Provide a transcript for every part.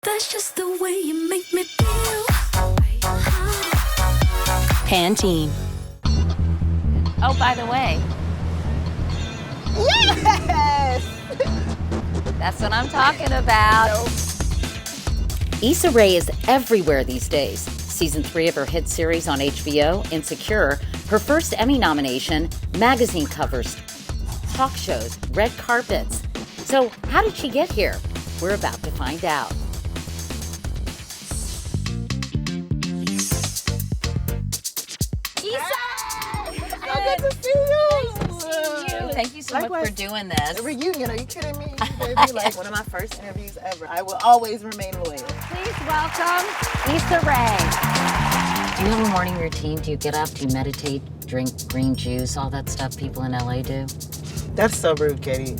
That's just the way you make me feel. Pantene. Oh, by the way. Yes! That's what I'm talking about. Nope. Issa Rae is everywhere these days. Season 3 of her hit series on HBO, Insecure, her first Emmy nomination, magazine covers, talk shows, red carpets. So how did she get here? We're about to find out. So good to see you. Thank you so much for doing this. A reunion, are you kidding me? Baby, like one of my first interviews ever. I will always remain loyal. Please welcome Issa Rae. Do you have a morning routine? Do you get up? Do you meditate, drink green juice, all that stuff people in LA do? That's so rude, Katie.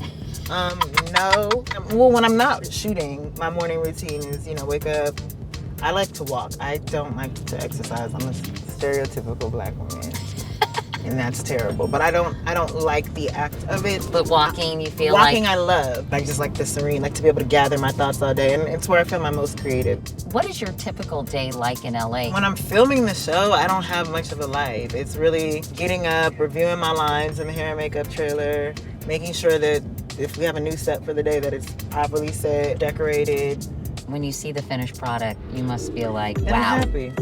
No. Well, when I'm not shooting, my morning routine is, wake up. I like to walk. I don't like to exercise. I'm a stereotypical black woman. And that's terrible. But I don't like the act of it. But walking, you feel walking I love. I just like the serene, like to be able to gather my thoughts all day. And it's where I feel my most creative. What is your typical day like in LA? When I'm filming the show, I don't have much of a life. It's really getting up, reviewing my lines in the hair and makeup trailer, making sure that if we have a new set for the day that it's properly set, decorated. When you see the finished product, you must feel like, And wow. I'm happy.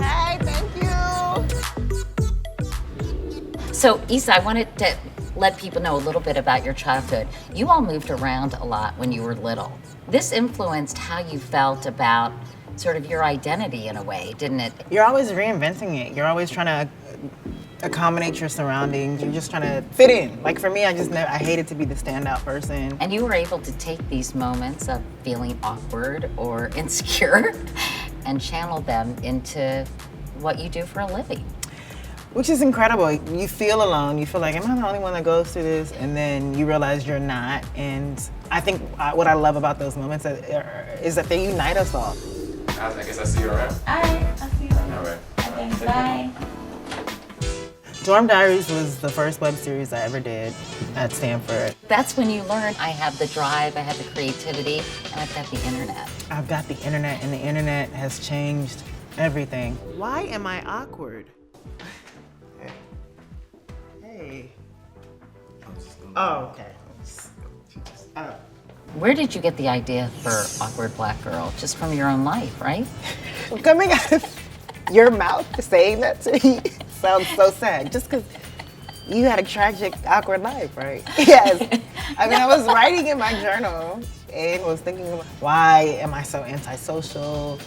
Hey, thank you. So, Issa, I wanted to let people know a little bit about your childhood. You all moved around a lot when you were little. This influenced how you felt about sort of your identity in a way, didn't it? You're always reinventing it. You're always trying to accommodate your surroundings. You're just trying to fit in. Like for me, I hated to be the standout person. And you were able to take these moments of feeling awkward or insecure and channel them into what you do for a living. Which is incredible. You feel alone. You feel like, am I the only one that goes through this? And then you realize you're not. And I think what I love about those moments is that they unite us all. I guess I see you around. All right, I'll see you later. All right. Okay, bye. Dorm Diaries was the first web series I ever did at Stanford. That's when you learn I have the drive, I have the creativity, and I've got the internet. I've got the internet, and the internet has changed everything. Why am I awkward? Hey. Oh, okay. Oh. Where did you get the idea for Awkward Black Girl? Just from your own life, right? Coming out of your mouth saying that to me sounds so sad. Just because you had a tragic, awkward life, right? Yes. I mean, I was writing in my journal and was thinking, why am I so antisocial?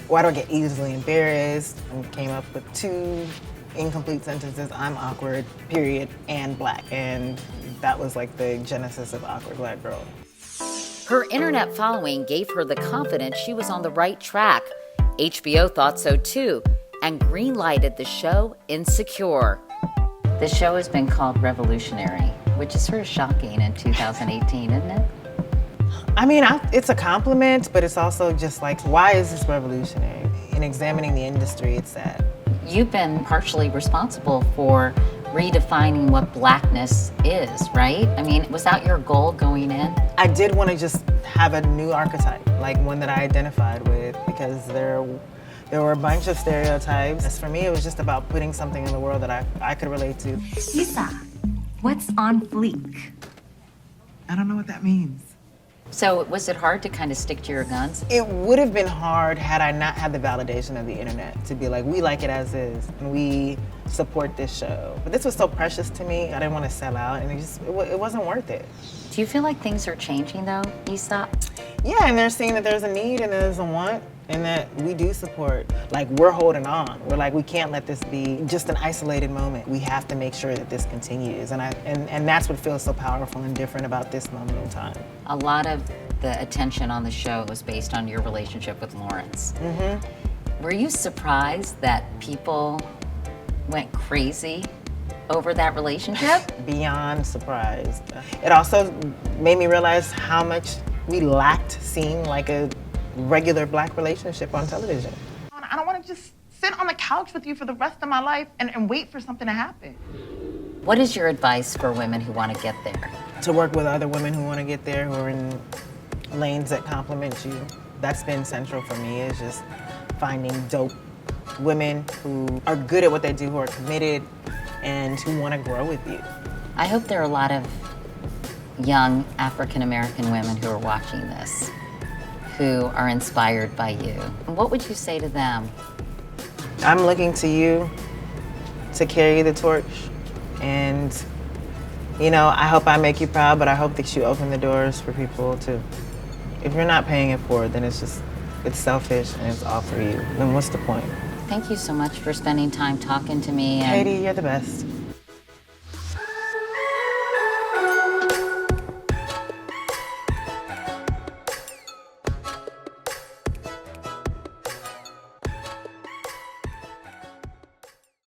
Why do I get easily embarrassed? And came up with 2 incomplete sentences. I'm awkward, period, and black. And that was like the genesis of Awkward Black Girl. Her internet following gave her the confidence she was on the right track. HBO thought so too, and greenlighted the show Insecure. The show has been called revolutionary, which is sort of shocking in 2018, isn't it? I mean, it's a compliment, but it's also just like, why is this revolutionary? In examining the industry, it's sad. You've been partially responsible for redefining what blackness is, right? I mean, was that your goal going in? I did want to just have a new archetype, like one that I identified with, because there were a bunch of stereotypes. As for me, it was just about putting something in the world that I could relate to. Issa, what's on fleek? I don't know what that means. So was it hard to kind of stick to your guns? It would have been hard had I not had the validation of the internet to be like, we like it as is, and we support this show. But this was so precious to me, I didn't want to sell out, and it wasn't worth it. Do you feel like things are changing though, Issa? Yeah, and they're seeing that there's a need and there's a want, and that we do support. Like, we're holding on. We're like, we can't let this be just an isolated moment. We have to make sure that this continues, and that's what feels so powerful and different about this moment in time. A lot of the attention on the show was based on your relationship with Lawrence. Mm-hmm. Were you surprised that people went crazy over that relationship? Beyond surprised. It also made me realize how much we lacked seeing like a regular black relationship on television. I don't want to just sit on the couch with you for the rest of my life and wait for something to happen. What is your advice for women who want to get there? to work with other women who want to get there, who are in lanes that complement you. That's been central for me, is just finding dope women who are good at what they do, who are committed, and who want to grow with you. I hope there are a lot of young African-American women who are watching this, who are inspired by you. What would you say to them? I'm looking to you to carry the torch, and you know, I hope I make you proud, but I hope that you open the doors for people to, if you're not paying it forward, then it's selfish and it's all for you. Then what's the point? Thank you so much for spending time talking to me. Katie, you're the best.